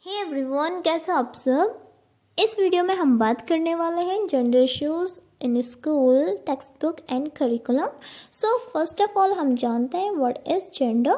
Hey everyone, कैसे आप सब। इस वीडियो में हम बात करने वाले हैं gender issues in school text book and curriculum. So first of all हम जानते हैं व्हाट इज़ जेंडर।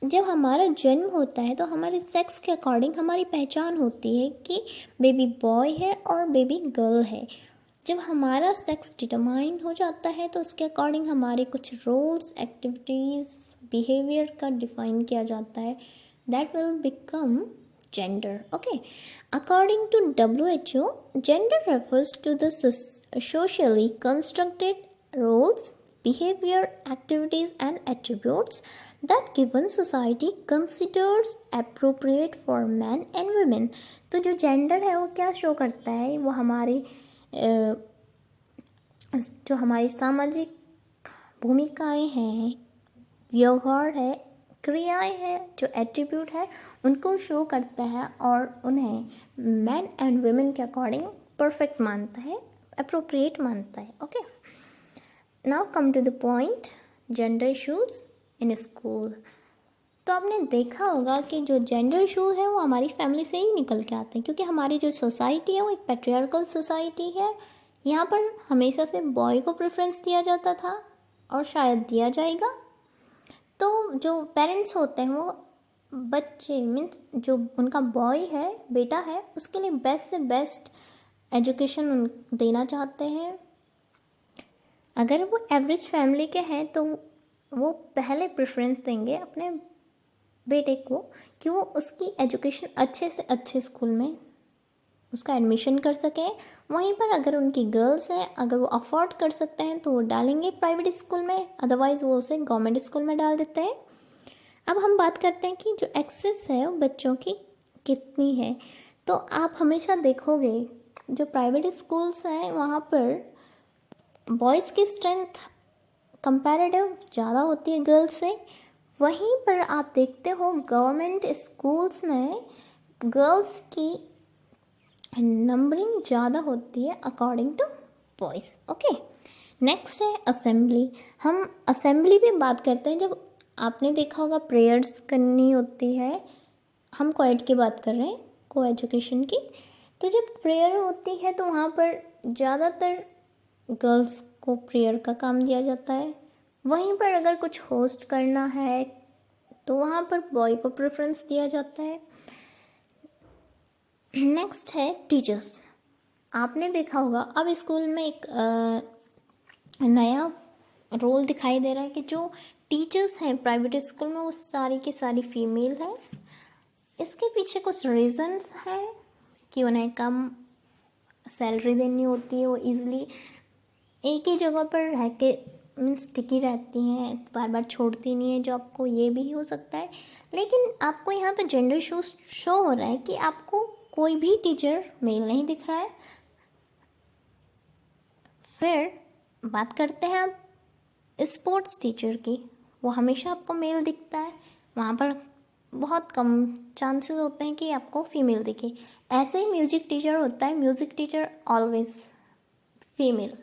जब हमारा जन्म होता है तो हमारे सेक्स के अकॉर्डिंग हमारी पहचान होती है कि बेबी बॉय है और बेबी गर्ल है। जब हमारा सेक्स डिटरमाइन हो जाता है तो उसके अकॉर्डिंग हमारे कुछ रोल्स, एक्टिविटीज़, बिहेवियर का डिफाइन किया जाता है। That will become gender. Okay, according to WHO, gender refers to the socially constructed roles, behavior, activities and attributes that given society considers appropriate for men and women. तो जो gender है वो क्या show करता है, वो हमारे जो हमारी सामाजिक भूमिकाएं हैं, व्यवहार है, क्रियाएं हैं, जो एट्रीब्यूट है उनको शो करता है और उन्हें मैन एंड वुमेन के अकॉर्डिंग परफेक्ट मानता है, अप्रोप्रिएट मानता है। Okay, now come to the point, gender issues in school. तो आपने देखा होगा कि जो जेंडर इशू है वो हमारी फैमिली से ही निकल के आते हैं, क्योंकि हमारी जो सोसाइटी है वो एक पैट्रियार्कल सोसाइटी है। यहाँ पर हमेशा से बॉय को प्रेफरेंस दिया जाता था और शायद दिया जाएगा। तो जो पेरेंट्स होते हैं वो बच्चे मीन्स जो उनका बॉय है, बेटा है, उसके लिए बेस्ट से बेस्ट एजुकेशन देना चाहते हैं। अगर वो एवरेज फैमिली के हैं तो वो पहले प्रेफरेंस देंगे अपने बेटे को कि वो उसकी एजुकेशन अच्छे से अच्छे स्कूल में उसका एडमिशन कर सके। वहीं पर अगर उनकी गर्ल्स हैं, अगर वो अफोर्ड कर सकते हैं तो वो डालेंगे प्राइवेट स्कूल में, अदरवाइज़ वो उसे गवर्नमेंट स्कूल में डाल देते हैं। अब हम बात करते हैं कि जो एक्सेस है वो बच्चों की कितनी है। तो आप हमेशा देखोगे जो प्राइवेट स्कूल्स हैं वहाँ पर बॉयज़ की स्ट्रेंथ कंपैरेटिव ज़्यादा होती है गर्ल्स से। वहीं पर आप देखते हो गवर्नमेंट स्कूल्स में गर्ल्स की नंबरिंग ज़्यादा होती है according to boys. Okay, next है असेंबली। हम असेंबली भी बात करते हैं। जब आपने देखा होगा प्रेयर्स करनी होती है, हम कोएड की बात कर रहे हैं, को एजुकेशन की। तो जब प्रेयर होती है तो वहाँ पर ज़्यादातर गर्ल्स को प्रेयर का काम दिया जाता है। वहीं पर अगर कुछ होस्ट करना है तो वहाँ पर बॉय को प्रेफरेंस दिया जाता है। नेक्स्ट है टीचर्स। आपने देखा होगा अब स्कूल में एक नया रोल दिखाई दे रहा है कि जो टीचर्स हैं प्राइवेट स्कूल में वो सारी की सारी फीमेल हैं। इसके पीछे कुछ रीजंस हैं कि उन्हें कम सैलरी देनी होती है, वो इजीली एक ही जगह पर रह के मीन्स टिकी रहती हैं, बार बार छोड़ती नहीं है जॉब को, ये भी हो सकता है। लेकिन आपको यहाँ पे जेंडर शो हो रहा है कि आपको कोई भी टीचर मेल नहीं दिख रहा है। फिर बात करते हैं आप स्पोर्ट्स टीचर की, वो हमेशा आपको मेल दिखता है, वहाँ पर बहुत कम चांसेस होते हैं कि आपको फीमेल दिखे। ऐसे ही म्यूजिक टीचर होता है, music teacher always female,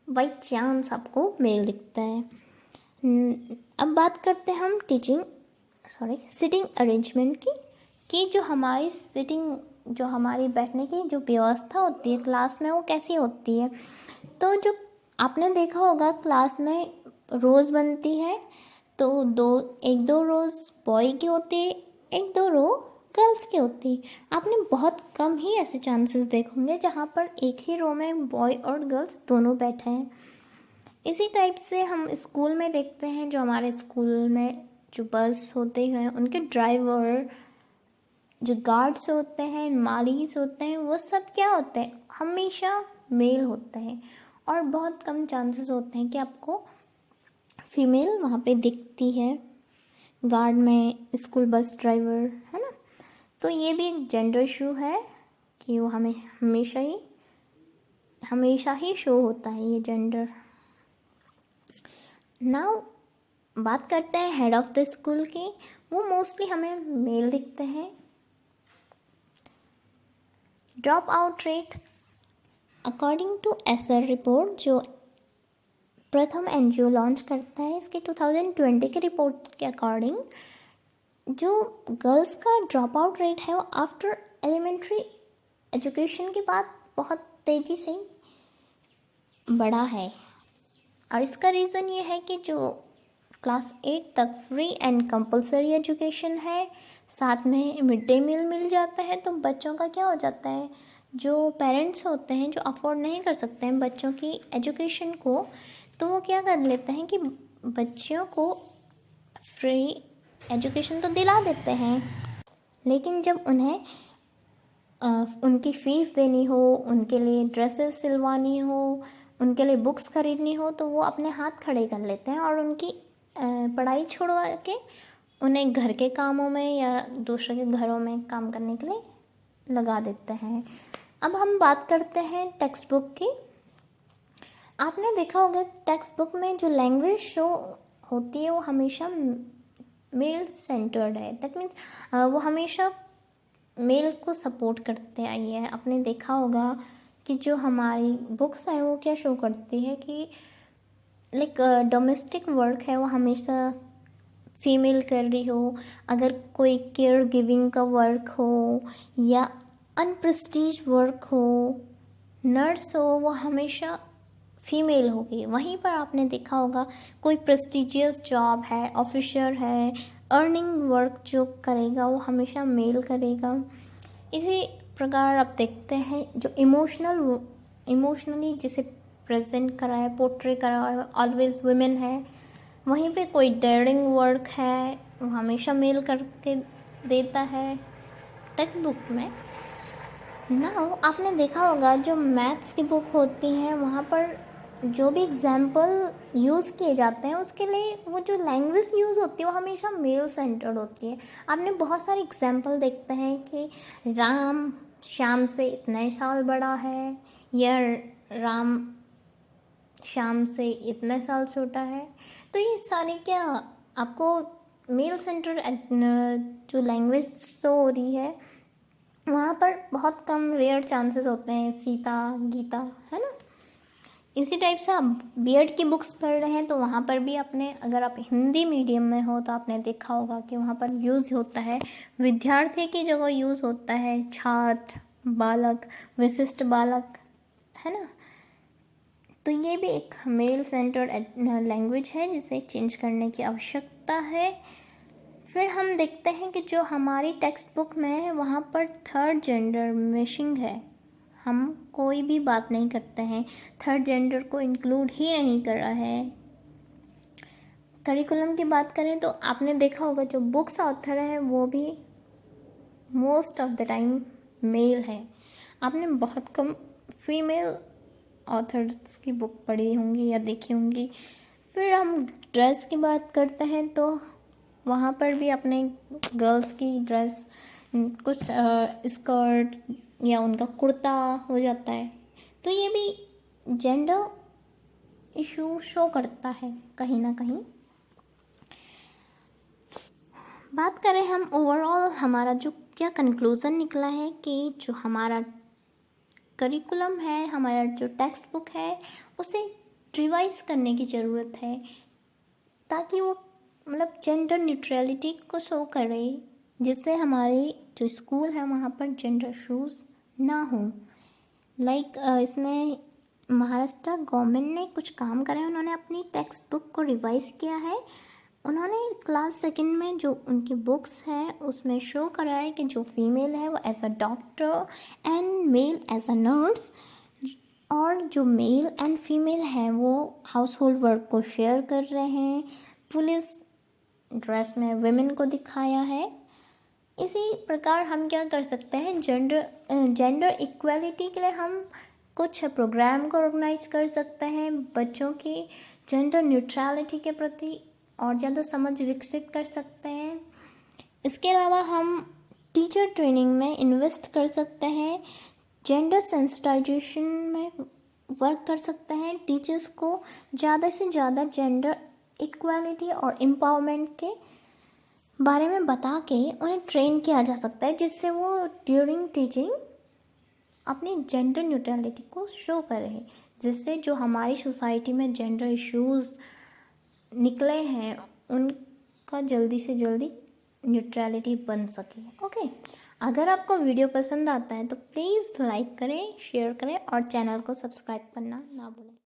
by chance आपको मेल दिखता है। अब बात करते हैं हम सिटिंग अरेंजमेंट की, कि जो हमारी सिटिंग, जो हमारी बैठने की जो व्यवस्था होती है क्लास में वो कैसी होती है। तो जो आपने देखा होगा क्लास में रोज़ बनती है तो एक दो रोज़ बॉय की होती है, एक दो रो गर्ल्स की होती है। आपने बहुत कम ही ऐसे चांसेस देखेंगे जहाँ पर एक ही रो में बॉय और गर्ल्स दोनों बैठे हैं। इसी टाइप से हम स्कूल में देखते हैं, जो हमारे स्कूल में जो बस होते हैं उनके ड्राइवर, जो गार्ड्स होते हैं, मालीज होते हैं, वो सब क्या होते हैं, हमेशा मेल होते हैं। और बहुत कम चांसेस होते हैं कि आपको फीमेल वहाँ पे दिखती है गार्ड में, स्कूल बस ड्राइवर, है ना। तो ये भी एक जेंडर इशू है कि वो हमें हमेशा ही शो होता है ये जेंडर। नाउ बात करते हैं हेड ऑफ द स्कूल की, वो मोस्टली हमें मेल दिखते हैं। Drop out rate according to SR report, जो प्रथम एनजीओ लॉन्च करता है, इसके 2020 के रिपोर्ट के अकॉर्डिंग जो गर्ल्स का ड्रॉप आउट रेट है वो आफ्टर एलिमेंट्री एजुकेशन के बाद बहुत तेज़ी से बढ़ा है। और इसका रीज़न ये है कि जो क्लास 8 तक फ्री एंड कंपलसरी एजुकेशन है, साथ में मिड डे मील मिल जाता है, तो बच्चों का क्या हो जाता है, जो पेरेंट्स होते हैं जो अफोर्ड नहीं कर सकते हैं बच्चों की एजुकेशन को, तो वो क्या कर लेते हैं कि बच्चियों को फ्री एजुकेशन तो दिला देते हैं, लेकिन जब उन्हें उनकी फ़ीस देनी हो, उनके लिए ड्रेसेस सिलवानी हो, उनके लिए बुक्स ख़रीदनी हो, तो वो अपने हाथ खड़े कर लेते हैं और उनकी पढ़ाई छुड़वा के उन्हें घर के कामों में या दूसरे के घरों में काम करने के लिए लगा देते हैं। अब हम बात करते हैं टेक्स्ट बुक की। आपने देखा होगा टेक्स्ट बुक में जो लैंग्वेज शो होती है वो हमेशा मेल सेंटर्ड है। दैट मीन्स वो हमेशा मेल को सपोर्ट करते आई है। आपने देखा होगा कि जो हमारी बुक्स है वो क्या शो करती है कि लाइक डोमेस्टिक वर्क है वो हमेशा फीमेल कर रही हो, अगर कोई केयर गिविंग का वर्क हो या अनप्रेस्टीज वर्क हो, नर्स हो, वो हमेशा फीमेल होगी। वहीं पर आपने देखा होगा कोई प्रेस्टिजियस जॉब है, ऑफिसर है, अर्निंग वर्क जो करेगा वो हमेशा मेल करेगा। इसी प्रकार आप देखते हैं जो इमोशनली जिसे प्रेजेंट करा है, पोर्ट्रे करा है, ऑलवेज वुमेन है। वहीं पे कोई डेयरिंग वर्क है वो हमेशा मेल करके देता है टेक्स्ट बुक में। नाउ आपने देखा होगा जो मैथ्स की बुक होती हैं वहाँ पर जो भी एग्जाम्पल यूज़ किए जाते हैं उसके लिए वो जो लैंग्वेज यूज़ होती है वो हमेशा मेल सेंटर्ड होती है। आपने बहुत सारे एग्जाम्पल देखते हैं कि राम श्याम से इतने साल बड़ा है या राम श्याम से इतने साल छोटा है। तो ये सारे क्या आपको मेल सेंटर जो लैंग्वेज शो हो रही है वहाँ पर बहुत कम रेयर चांसेस होते हैं सीता गीता, है ना। इसी टाइप से आप बीएड की बुक्स पढ़ रहे हैं तो वहाँ पर भी आपने, अगर आप हिंदी मीडियम में हो तो आपने देखा होगा कि वहाँ पर यूज़ होता है विद्यार्थी की जगह यूज़ होता है छात्र, बालक, विशिष्ट बालक, है ना। तो ये भी एक मेल सेंटर्ड लैंग्वेज है जिसे चेंज करने की आवश्यकता है। फिर हम देखते हैं कि जो हमारी टेक्स्ट बुक में है वहाँ पर थर्ड जेंडर मिसिंग है। हम कोई भी बात नहीं करते हैं, थर्ड जेंडर को इंक्लूड ही नहीं कर रहा है। करिकुलम की बात करें तो आपने देखा होगा जो बुक्स ऑथर है वो भी most of the time male है। आपने बहुत कम फीमेल ऑथर्स की बुक पढ़ी होंगी या देखी होंगी। फिर हम ड्रेस की बात करते हैं तो वहाँ पर भी अपने गर्ल्स की ड्रेस कुछ स्कर्ट या उनका कुर्ता हो जाता है। तो ये भी जेंडर इशू शो करता है कहीं ना कहीं। बात करें हम ओवरऑल हमारा जो क्या कंक्लूज़न निकला है कि जो हमारा करिकुलम है, हमारा जो टेक्स्ट बुक है उसे रिवाइज करने की ज़रूरत है ताकि वो मतलब जेंडर न्यूट्रलिटी को शो करे, जिससे हमारे जो स्कूल है वहाँ पर जेंडर इशूज़ ना हो। लाइक इसमें महाराष्ट्र गवर्नमेंट ने कुछ काम करा है, उन्होंने अपनी टेक्स्ट बुक को रिवाइज किया है। उन्होंने क्लास 2 में जो उनकी बुक्स हैं उसमें शो करा है कि जो फीमेल है वो as a doctor and male as a nurse, और जो मेल एंड फीमेल है वो हाउस होल्ड वर्क को शेयर कर रहे हैं। पुलिस ड्रेस में वुमेन को दिखाया है। इसी प्रकार हम क्या कर सकते हैं, जेंडर इक्वलिटी के लिए हम कुछ प्रोग्राम को ऑर्गेनाइज कर सकते हैं, बच्चों की जेंडर न्यूट्रलिटी के प्रति और ज़्यादा समझ विकसित कर सकते हैं। इसके अलावा हम टीचर ट्रेनिंग में इन्वेस्ट कर सकते हैं, जेंडर सेंसिटाइजेशन में वर्क कर सकते हैं। टीचर्स को ज़्यादा से ज़्यादा जेंडर इक्वालिटी और एम्पावरमेंट के बारे में बता के उन्हें ट्रेन किया जा सकता है, जिससे वो ड्यूरिंग टीचिंग अपनी जेंडर न्यूट्रलिटी को शो करें, जिससे जो हमारी सोसाइटी में जेंडर इश्यूज़ निकले हैं उनका जल्दी से जल्दी न्यूट्रलिटी बन सके। ओके, अगर आपको वीडियो पसंद आता है तो प्लीज़ लाइक करें, शेयर करें और चैनल को सब्सक्राइब करना ना भूलें।